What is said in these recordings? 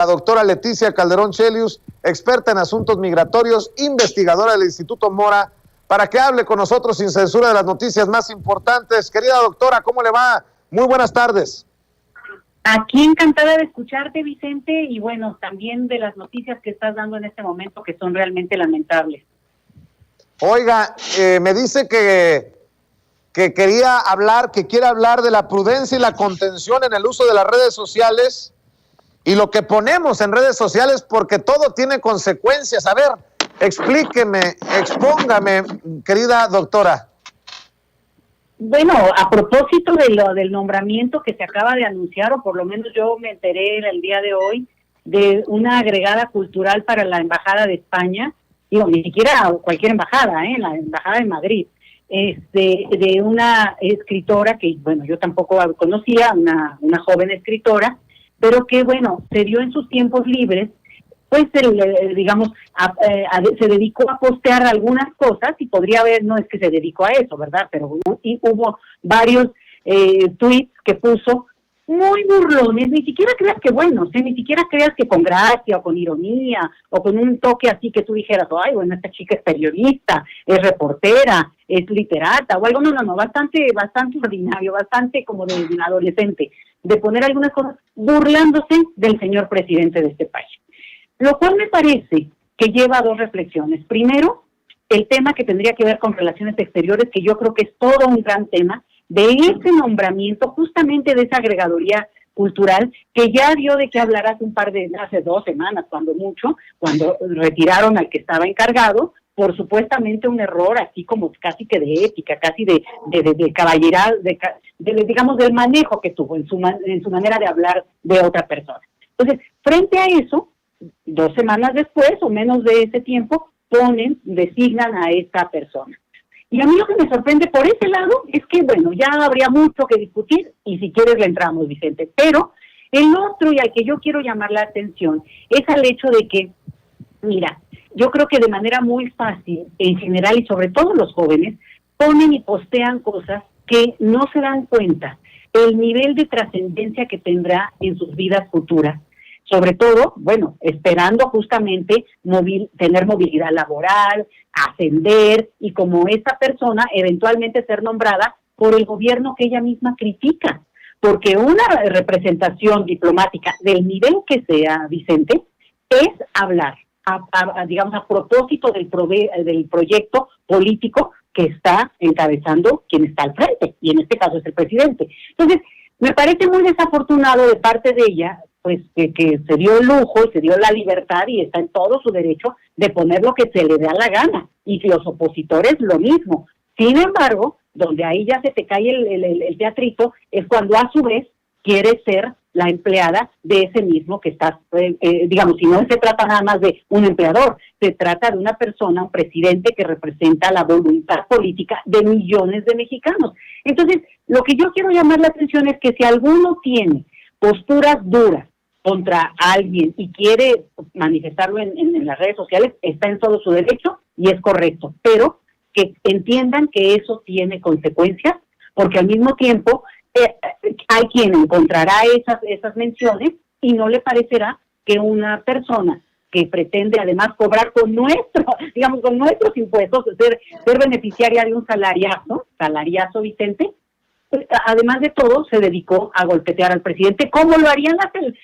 La doctora Leticia Calderón Chelius, experta en asuntos migratorios, investigadora del Instituto Mora, para que hable con nosotros sin censura de las noticias más importantes. Querida doctora, ¿cómo le va? Muy buenas tardes. Aquí encantada de escucharte, Vicente, y bueno, también de las noticias que estás dando en este momento, que son realmente lamentables. Oiga, me dice que quiere hablar de la prudencia y la contención en el uso de las redes sociales y lo que ponemos en redes sociales, porque todo tiene consecuencias. A ver, explíqueme, expóngame, querida doctora. Bueno, a propósito del nombramiento que se acaba de anunciar, o por lo menos yo me enteré el día de hoy, de una agregada cultural para la Embajada de España, digo, ni siquiera cualquier embajada, la Embajada de Madrid, de una escritora que, bueno, yo tampoco conocía, una joven escritora, pero que, bueno, se dio en sus tiempos libres, pues, se dedicó a postear algunas cosas, y podría haber, no es que se dedicó a eso, ¿verdad? Pero hubo varios tweets que puso muy burlones, ni siquiera creas que buenos, ni siquiera creas que con gracia o con ironía o con un toque así que tú dijeras, ay, bueno, esta chica es periodista, es reportera, es literata o algo, no, bastante ordinario, bastante como de un adolescente, de poner algunas cosas burlándose del señor presidente de este país. Lo cual me parece que lleva a dos reflexiones. Primero, el tema que tendría que ver con relaciones exteriores, que yo creo que es todo un gran tema, de ese nombramiento, justamente de esa agregaduría cultural, que ya dio de qué hablar hace 2 semanas, cuando retiraron al que estaba encargado, por supuestamente un error, así como casi que de ética, casi de caballeral, digamos, del manejo que tuvo en su manera de hablar de otra persona. Entonces, frente a eso, 2 semanas después, o menos de ese tiempo, designan a esta persona. Y a mí lo que me sorprende por ese lado es que, bueno, ya habría mucho que discutir, y si quieres le entramos, Vicente. Pero el otro, y al que yo quiero llamar la atención, es al hecho de que, mira, yo creo que de manera muy fácil, en general, y sobre todo los jóvenes, ponen y postean cosas que no se dan cuenta el nivel de trascendencia que tendrá en sus vidas futuras. Sobre todo, bueno, esperando justamente tener movilidad laboral, ascender, y como esta persona eventualmente ser nombrada por el gobierno que ella misma critica. Porque una representación diplomática del nivel que sea, Vicente, es hablar, digamos, a propósito del proyecto político que está encabezando quien está al frente, y en este caso es el presidente. Entonces, me parece muy desafortunado de parte de ella, pues que se dio el lujo y se dio la libertad, y está en todo su derecho de poner lo que se le da la gana, y los opositores lo mismo. Sin embargo, donde ahí ya se te cae el teatrito, es cuando a su vez quiere ser la empleada de ese mismo que está, digamos, si no se trata nada más de un empleador, se trata de una persona, un presidente que representa la voluntad política de millones de mexicanos. Entonces, lo que yo quiero llamar la atención es que si alguno tiene posturas duras contra alguien y quiere manifestarlo en las redes sociales, está en todo su derecho y es correcto, pero que entiendan que eso tiene consecuencias, porque al mismo tiempo hay quien encontrará esas menciones y no le parecerá que una persona que pretende además cobrar con nuestros impuestos, ser beneficiaria de un salariazo, Vicente, además de todo, se dedicó a golpetear al presidente, como lo harían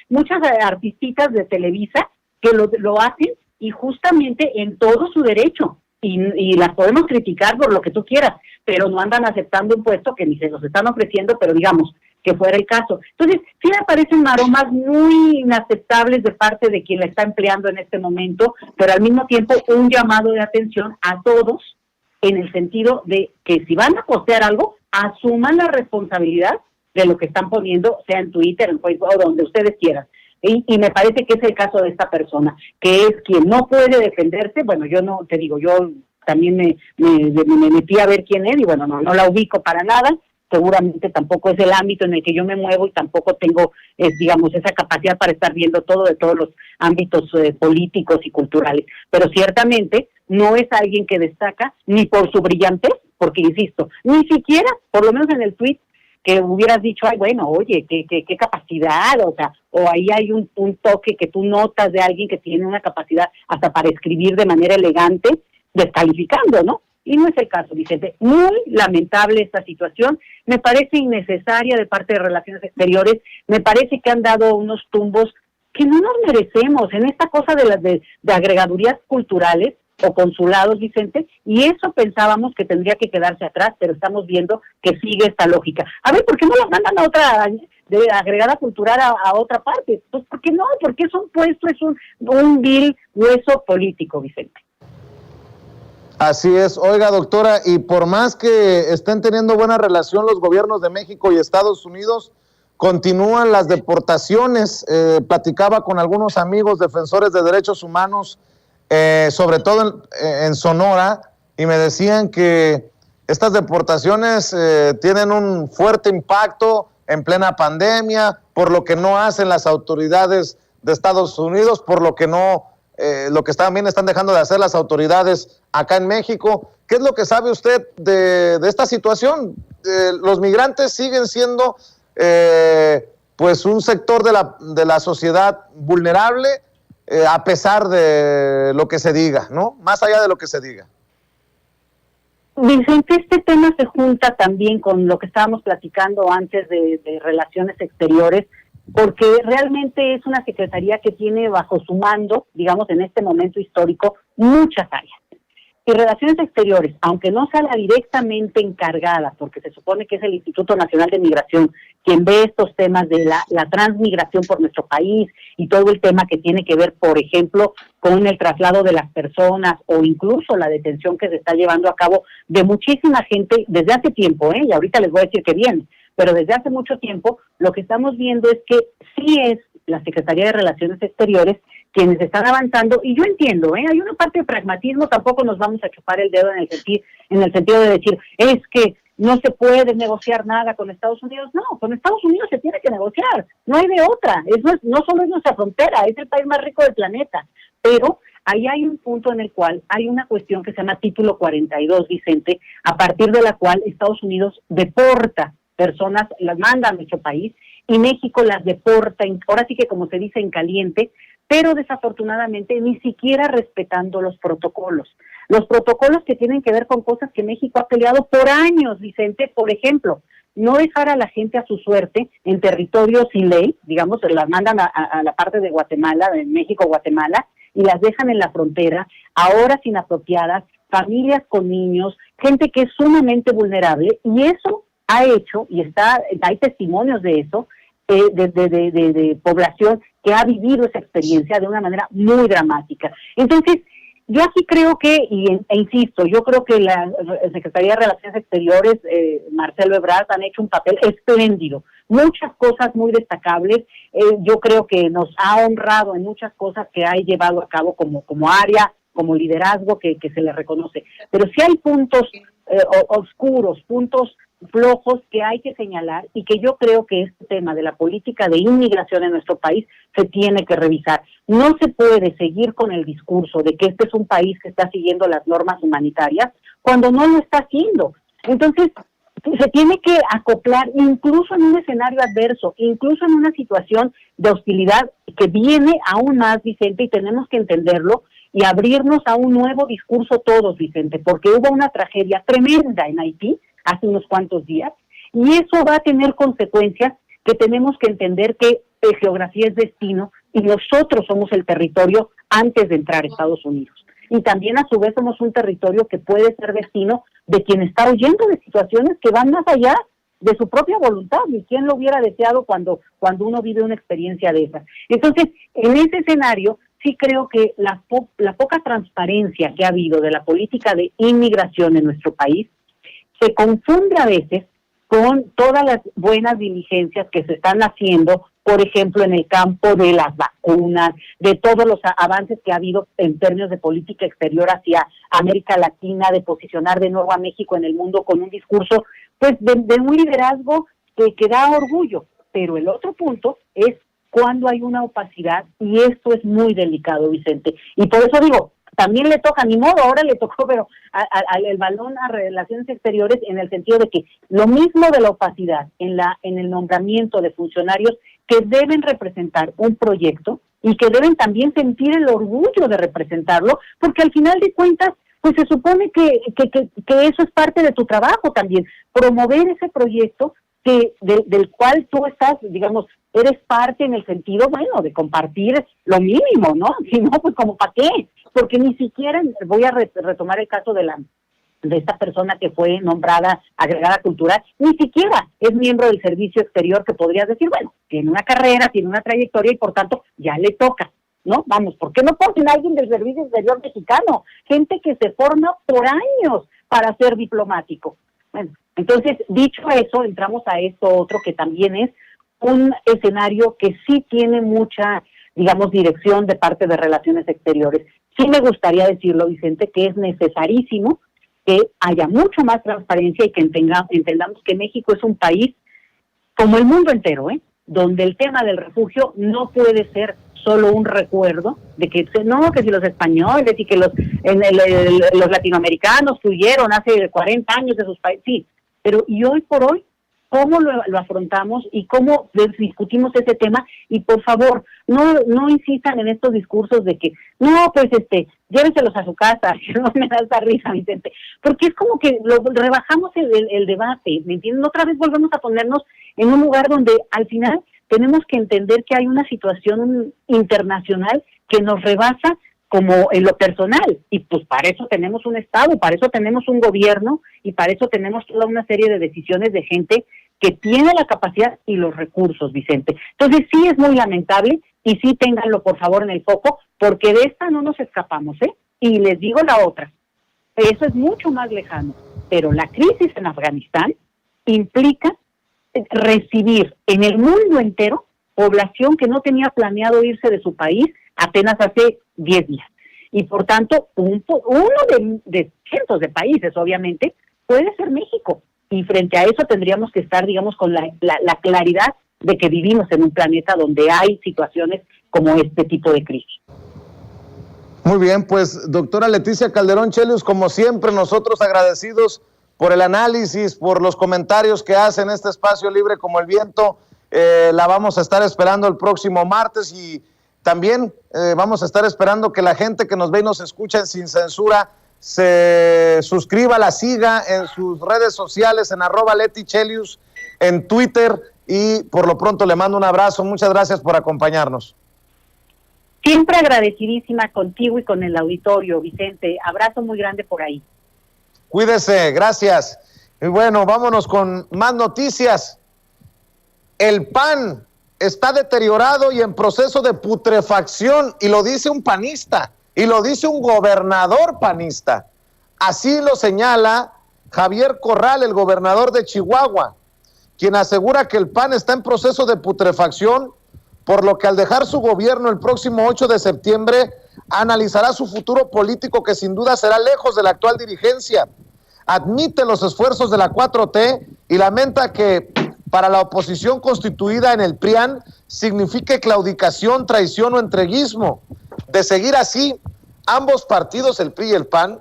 muchas artistitas de Televisa, que lo hacen, y justamente en todo su derecho, y las podemos criticar por lo que tú quieras, pero no andan aceptando un puesto que ni se los están ofreciendo, pero digamos que fuera el caso. Entonces, sí me parecen maromas muy inaceptables de parte de quien la está empleando en este momento, pero al mismo tiempo un llamado de atención a todos, en el sentido de que si van a postear algo, asuman la responsabilidad de lo que están poniendo, sea en Twitter, en Facebook, o donde ustedes quieran. Y me parece que es el caso de esta persona, que es quien no puede defenderse. Bueno, yo no, te digo, yo también me metí a ver quién es, y bueno, no la ubico para nada, seguramente tampoco es el ámbito en el que yo me muevo, y tampoco tengo, digamos, esa capacidad para estar viendo todo de todos los ámbitos políticos y culturales, pero ciertamente no es alguien que destaca ni por su brillantez, porque insisto, ni siquiera, por lo menos en el tweet, que hubieras dicho, ay, bueno, oye, qué capacidad, o sea, o ahí hay un toque que tú notas de alguien que tiene una capacidad hasta para escribir de manera elegante, descalificando, ¿no? Y no es el caso, Vicente. Muy lamentable esta situación, me parece innecesaria de parte de Relaciones Exteriores, me parece que han dado unos tumbos que no nos merecemos en esta cosa de agregadurías culturales o consulados, Vicente, y eso pensábamos que tendría que quedarse atrás, pero estamos viendo que sigue esta lógica. A ver, ¿por qué no las mandan a otra, de agregada cultural a otra parte? Pues, ¿por qué no? Porque es un puesto, es un vil hueso político, Vicente. Así es. Oiga, doctora, y por más que estén teniendo buena relación los gobiernos de México y Estados Unidos, continúan las deportaciones. Platicaba con algunos amigos defensores de derechos humanos, sobre todo en Sonora, y me decían que estas deportaciones tienen un fuerte impacto en plena pandemia, por lo que no hacen las autoridades de Estados Unidos, por lo que no, lo que también están dejando de hacer las autoridades acá en México. ¿Qué es lo que sabe usted de esta situación? Los migrantes siguen siendo pues un sector de la sociedad vulnerable, a pesar de lo que se diga, ¿no? Más allá de lo que se diga. Vicente, este tema se junta también con lo que estábamos platicando antes de Relaciones Exteriores, porque realmente es una secretaría que tiene bajo su mando, digamos, en este momento histórico, muchas áreas. Y Relaciones Exteriores, aunque no sea la directamente encargada, porque se supone que es el Instituto Nacional de Migración quien ve estos temas de la transmigración por nuestro país y todo el tema que tiene que ver, por ejemplo, con el traslado de las personas o incluso la detención que se está llevando a cabo de muchísima gente desde hace tiempo, y ahorita les voy a decir que bien, pero desde hace mucho tiempo lo que estamos viendo es que sí es la Secretaría de Relaciones Exteriores quienes están avanzando, y yo entiendo, hay una parte de pragmatismo, tampoco nos vamos a chupar el dedo en el sentido de decir, es que no se puede negociar nada con Estados Unidos. No, con Estados Unidos se tiene que negociar, no hay de otra, no solo es nuestra frontera, es el país más rico del planeta, pero ahí hay un punto en el cual hay una cuestión que se llama Título 42, Vicente, a partir de la cual Estados Unidos deporta personas, las manda a nuestro país, y México las deporta, ahora sí que como se dice en caliente, pero desafortunadamente ni siquiera respetando los protocolos que tienen que ver con cosas que México ha peleado por años, Vicente. Por ejemplo, no dejar a la gente a su suerte en territorio sin ley, digamos, las mandan a la parte de Guatemala, de México-Guatemala, y las dejan en la frontera, a horas inapropiadas, familias con niños, gente que es sumamente vulnerable, y eso ha hecho, y hay testimonios de eso, de población que ha vivido esa experiencia de una manera muy dramática. Entonces, yo aquí creo que, e insisto, yo creo que la Secretaría de Relaciones Exteriores, Marcelo Ebrard, han hecho un papel espléndido, muchas cosas muy destacables. Yo creo que nos ha honrado en muchas cosas que ha llevado a cabo como área, como liderazgo que se le reconoce, pero sí hay puntos oscuros, puntos flojos que hay que señalar, y que yo creo que este tema de la política de inmigración en nuestro país se tiene que revisar. No se puede seguir con el discurso de que este es un país que está siguiendo las normas humanitarias cuando no lo está haciendo. Entonces, se tiene que acoplar incluso en un escenario adverso, incluso en una situación de hostilidad que viene aún más, Vicente, y tenemos que entenderlo y abrirnos a un nuevo discurso todos, Vicente, porque hubo una tragedia tremenda en Haití hace unos cuantos días, y eso va a tener consecuencias que tenemos que entender que geografía es destino, y nosotros somos el territorio antes de entrar a Estados Unidos. Y también a su vez somos un territorio que puede ser destino de quien está huyendo de situaciones que van más allá de su propia voluntad, y quién lo hubiera deseado cuando uno vive una experiencia de esas. Entonces, en ese escenario, sí creo que la poca transparencia que ha habido de la política de inmigración en nuestro país se confunde a veces con todas las buenas diligencias que se están haciendo, por ejemplo, en el campo de las vacunas, de todos los avances que ha habido en términos de política exterior hacia América Latina, de posicionar de nuevo a México en el mundo con un discurso pues de un liderazgo que da orgullo. Pero el otro punto es cuando hay una opacidad, y esto es muy delicado, Vicente. Y por eso digo, también le toca, ni modo, ahora le tocó, pero el balón a Relaciones Exteriores, en el sentido de que lo mismo de la opacidad en el nombramiento de funcionarios que deben representar un proyecto y que deben también sentir el orgullo de representarlo, porque al final de cuentas, pues se supone que eso es parte de tu trabajo también, promover ese proyecto del cual tú estás, digamos, eres parte en el sentido, bueno, de compartir lo mínimo, ¿no? Si no, pues como para qué, porque ni siquiera, voy a retomar el caso de esta persona que fue nombrada agregada cultural, ni siquiera es miembro del servicio exterior, que podrías decir, bueno, tiene una carrera, tiene una trayectoria y por tanto ya le toca, ¿no? Vamos, ¿por qué no ponen a alguien del servicio exterior mexicano? Gente que se forma por años para ser diplomático. Bueno, entonces, dicho eso, entramos a esto otro que también es un escenario que sí tiene mucha, digamos, dirección de parte de Relaciones Exteriores. Sí me gustaría decirlo, Vicente, que es necesarísimo que haya mucho más transparencia y que entendamos que México es un país, como el mundo entero, donde el tema del refugio no puede ser solo un recuerdo de que no, que si los españoles y que los latinoamericanos huyeron hace 40 años de sus países, sí, pero y hoy por hoy, ¿cómo lo afrontamos y cómo discutimos ese tema? Y por favor, no insistan en estos discursos de que, no, pues llévenselos a su casa. No me da esa risa, Vicente, porque es como que rebajamos el debate, ¿me entienden? Otra vez volvemos a ponernos en un lugar donde al final tenemos que entender que hay una situación internacional que nos rebasa como en lo personal, y pues para eso tenemos un Estado, para eso tenemos un gobierno, y para eso tenemos toda una serie de decisiones de gente que tiene la capacidad y los recursos, Vicente. Entonces sí es muy lamentable, y sí ténganlo por favor en el foco, porque de esta no nos escapamos, y les digo la otra, eso es mucho más lejano, pero la crisis en Afganistán implica recibir en el mundo entero población que no tenía planeado irse de su país apenas hace 10 días. Y por tanto, uno de cientos de países, obviamente, puede ser México. Y frente a eso tendríamos que estar, digamos, con la claridad de que vivimos en un planeta donde hay situaciones como este tipo de crisis. Muy bien, pues doctora Leticia Calderón Chelius, como siempre, nosotros agradecidos por el análisis, por los comentarios que hace en este espacio libre como el viento. La vamos a estar esperando el próximo martes, y también vamos a estar esperando que la gente que nos ve y nos escucha en Sin Censura se suscriba, la siga en sus redes sociales, en @LetiChelius, en Twitter, y por lo pronto le mando un abrazo. Muchas gracias por acompañarnos. Siempre agradecidísima contigo y con el auditorio, Vicente. Abrazo muy grande por ahí. Cuídese, gracias. Y bueno, vámonos con más noticias. El PAN está deteriorado y en proceso de putrefacción, y lo dice un panista, y lo dice un gobernador panista. Así lo señala Javier Corral, el gobernador de Chihuahua, quien asegura que el PAN está en proceso de putrefacción, por lo que al dejar su gobierno el próximo 8 de septiembre, analizará su futuro político, que sin duda será lejos de la actual dirigencia. Admite los esfuerzos de la 4T y lamenta que para la oposición constituida en el PRIAN signifique claudicación, traición o entreguismo. De seguir así, ambos partidos, el PRI y el PAN,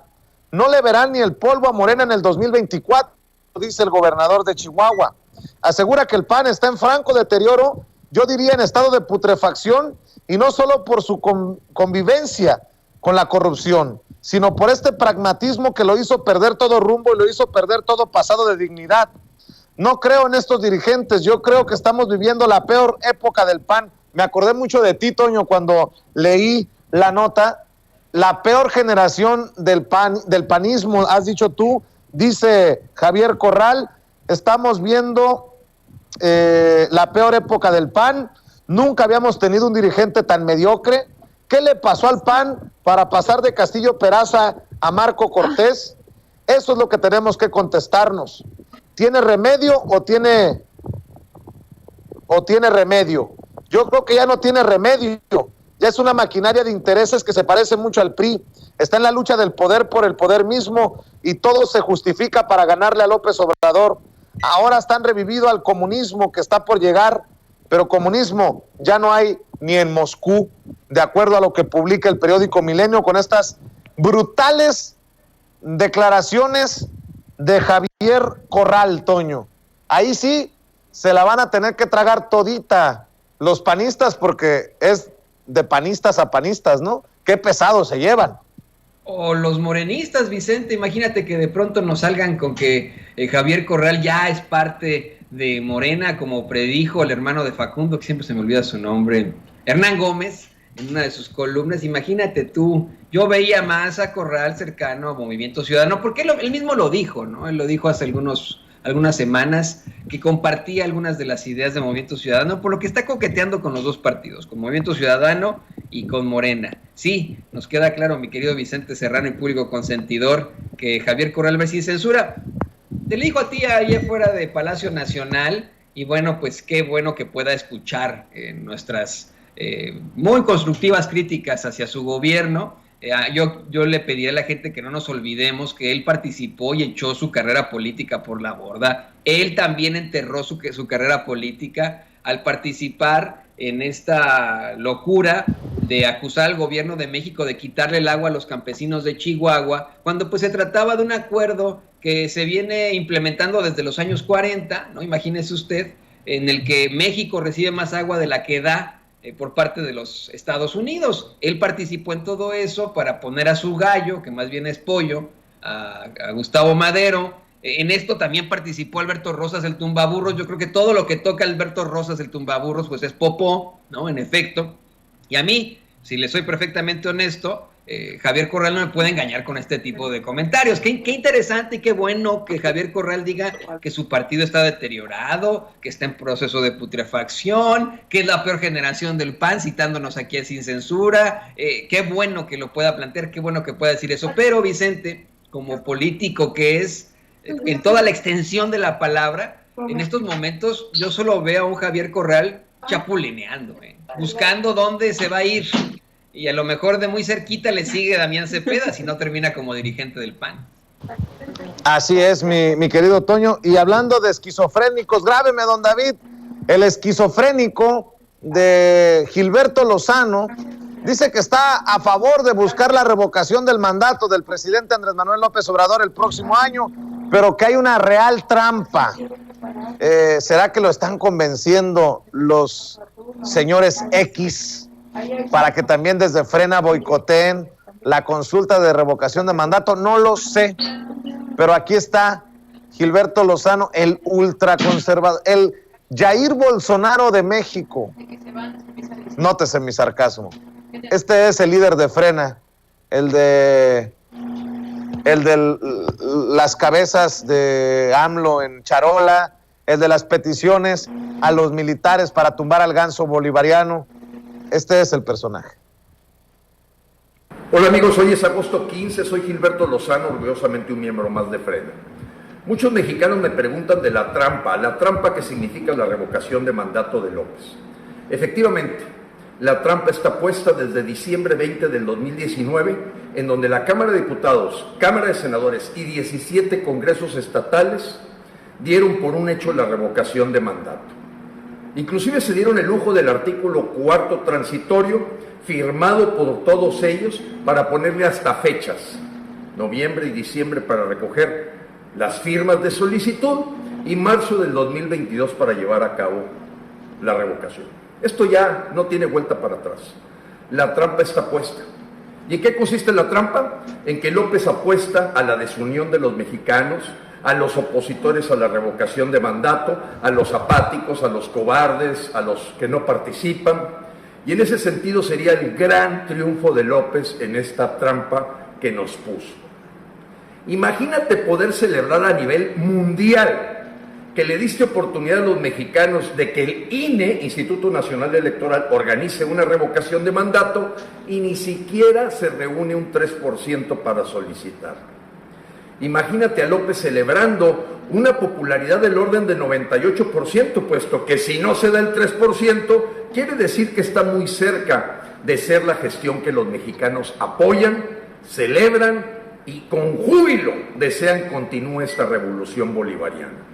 no le verán ni el polvo a Morena en el 2024, dice el gobernador de Chihuahua. Asegura que el PAN está en franco deterioro, yo diría en estado de putrefacción, y no solo por su convivencia con la corrupción, sino por este pragmatismo que lo hizo perder todo rumbo y lo hizo perder todo pasado de dignidad. No creo en estos dirigentes, yo creo que estamos viviendo la peor época del PAN. Me acordé mucho de ti, Toño, cuando leí la nota. La peor generación del panismo, has dicho tú, dice Javier Corral. Estamos viendo la peor época del PAN. Nunca habíamos tenido un dirigente tan mediocre. ¿Qué le pasó al PAN para pasar de Castillo Peraza a Marco Cortés? Eso es lo que tenemos que contestarnos. ¿Tiene remedio o tiene remedio? Yo creo que ya no tiene remedio. Ya es una maquinaria de intereses que se parece mucho al PRI. Está en la lucha del poder por el poder mismo, y todo se justifica para ganarle a López Obrador. Ahora están revivido al comunismo que está por llegar, pero comunismo ya no hay ni en Moscú, de acuerdo a lo que publica el periódico Milenio, con estas brutales declaraciones de Javier Corral, Toño. Ahí sí se la van a tener que tragar todita los panistas, porque es de panistas a panistas, ¿no? Qué pesados se llevan. O los morenistas, Vicente, imagínate que de pronto nos salgan con que Javier Corral ya es parte de Morena, como predijo el hermano de Facundo, que siempre se me olvida su nombre, Hernán Gómez, en una de sus columnas. Imagínate tú, yo veía más a Corral cercano a Movimiento Ciudadano, porque él mismo lo dijo, ¿no? Él lo dijo hace algunas semanas, que compartía algunas de las ideas de Movimiento Ciudadano, por lo que está coqueteando con los dos partidos, con Movimiento Ciudadano y con Morena. Sí, nos queda claro, mi querido Vicente Serrano y público consentidor, que Javier Corral va sin censura. Te lo dijo a ti ahí afuera de Palacio Nacional, y bueno, pues qué bueno que pueda escuchar nuestras muy constructivas críticas hacia su gobierno. Yo le pediría a la gente que no nos olvidemos que él participó y echó su carrera política por la borda. Él también enterró su carrera política al participar en esta locura de acusar al gobierno de México de quitarle el agua a los campesinos de Chihuahua, cuando pues se trataba de un acuerdo que se viene implementando desde los años 40, ¿no? Imagínese usted, en el que México recibe más agua de la que da por parte de los Estados Unidos. Él participó en todo eso para poner a su gallo, que más bien es pollo, a Gustavo Madero. En esto también participó Alberto Rosas, el tumbaburros. Yo creo que todo lo que toca Alberto Rosas, el tumbaburros, pues es popó, ¿no? En efecto. Y a mí, si le soy perfectamente honesto, Javier Corral no me puede engañar con este tipo de comentarios. Qué interesante y qué bueno que Javier Corral diga que su partido está deteriorado, que está en proceso de putrefacción, que es la peor generación del PAN, citándonos aquí sin censura. Qué bueno que lo pueda plantear, qué bueno que pueda decir eso. Pero Vicente, como político que es, en toda la extensión de la palabra, en estos momentos yo solo veo a un Javier Corral chapulineando, buscando dónde se va a ir. Y a lo mejor de muy cerquita le sigue Damián Cepeda, si no termina como dirigente del PAN. Así es, mi querido Toño. Y hablando de esquizofrénicos, grábeme, don David, el esquizofrénico de Gilberto Lozano dice que está a favor de buscar la revocación del mandato del presidente Andrés Manuel López Obrador el próximo año, pero que hay una real trampa. ¿Será que lo están convenciendo los señores X para que también desde Frena boicoteen la consulta de revocación de mandato? No lo sé, pero aquí está Gilberto Lozano, el ultraconservador, el Jair Bolsonaro de México. Nótese mi sarcasmo. Este es el líder de Frena, el de las cabezas de AMLO en charola, el de las peticiones a los militares para tumbar al ganso bolivariano. Este es el personaje. Hola amigos, hoy es agosto 15, soy Gilberto Lozano, orgullosamente un miembro más de Frena. Muchos mexicanos me preguntan de la trampa que significa la revocación de mandato de López. Efectivamente, la trampa está puesta desde diciembre 20 del 2019, en donde la Cámara de Diputados, Cámara de Senadores y 17 congresos estatales dieron por un hecho la revocación de mandato. Inclusive se dieron el lujo del artículo 4º transitorio, firmado por todos ellos, para ponerle hasta fechas, noviembre y diciembre para recoger las firmas de solicitud y marzo del 2022 para llevar a cabo la revocación. Esto ya no tiene vuelta para atrás. La trampa está puesta. ¿Y en qué consiste la trampa? En que López apuesta a la desunión de los mexicanos, a los opositores a la revocación de mandato, a los apáticos, a los cobardes, a los que no participan. Y en ese sentido sería el gran triunfo de López en esta trampa que nos puso. Imagínate poder celebrar a nivel mundial que le diste oportunidad a los mexicanos de que el INE, Instituto Nacional Electoral, organice una revocación de mandato y ni siquiera se reúne un 3% para solicitar. Imagínate a López celebrando una popularidad del orden de 98%, puesto que si no se da el 3%, quiere decir que está muy cerca de ser la gestión que los mexicanos apoyan, celebran y con júbilo desean continúe esta revolución bolivariana.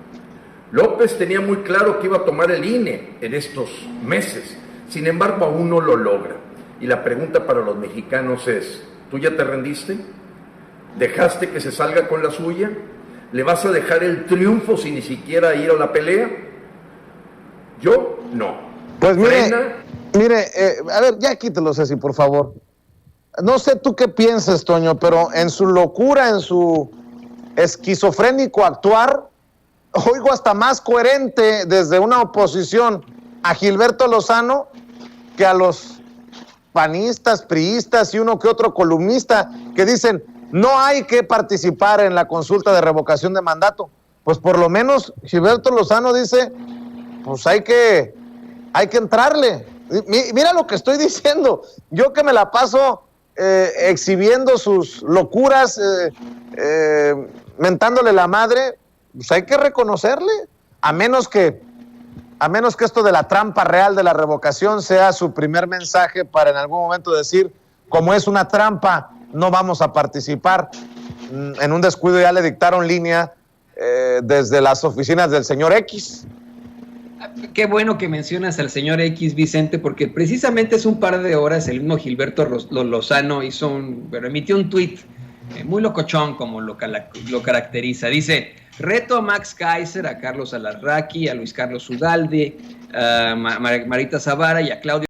López tenía muy claro que iba a tomar el INE en estos meses, sin embargo aún no lo logra. Y la pregunta para los mexicanos es, ¿Tú ya te rendiste? ¿Dejaste que se salga con la suya? ¿Le vas a dejar el triunfo sin ni siquiera ir a la pelea? Yo no. Pues Frena. mire, a ver, ya quítelo, Ceci, por favor. No sé tú qué piensas, Toño, pero en su locura, en su esquizofrénico actuar, oigo hasta más coherente desde una oposición a Gilberto Lozano que a los panistas, priistas y uno que otro columnista que dicen no hay que participar en la consulta de revocación de mandato. Pues por lo menos Gilberto Lozano dice, pues hay que entrarle. Mira lo que estoy diciendo. Yo que me la paso exhibiendo sus locuras, mentándole la madre, pues hay que reconocerle, a menos que esto de la trampa real de la revocación sea su primer mensaje para en algún momento decir, como es una trampa, no vamos a participar. En un descuido ya le dictaron línea desde las oficinas del señor X. Qué bueno que mencionas al señor X, Vicente, porque precisamente hace un par de horas el mismo Gilberto Lozano emitió un tuit muy locochón, como lo caracteriza. Dice: reto a Max Kaiser, a Carlos Alarraqui, a Luis Carlos Ugalde, a Marita Zavala y a Claudio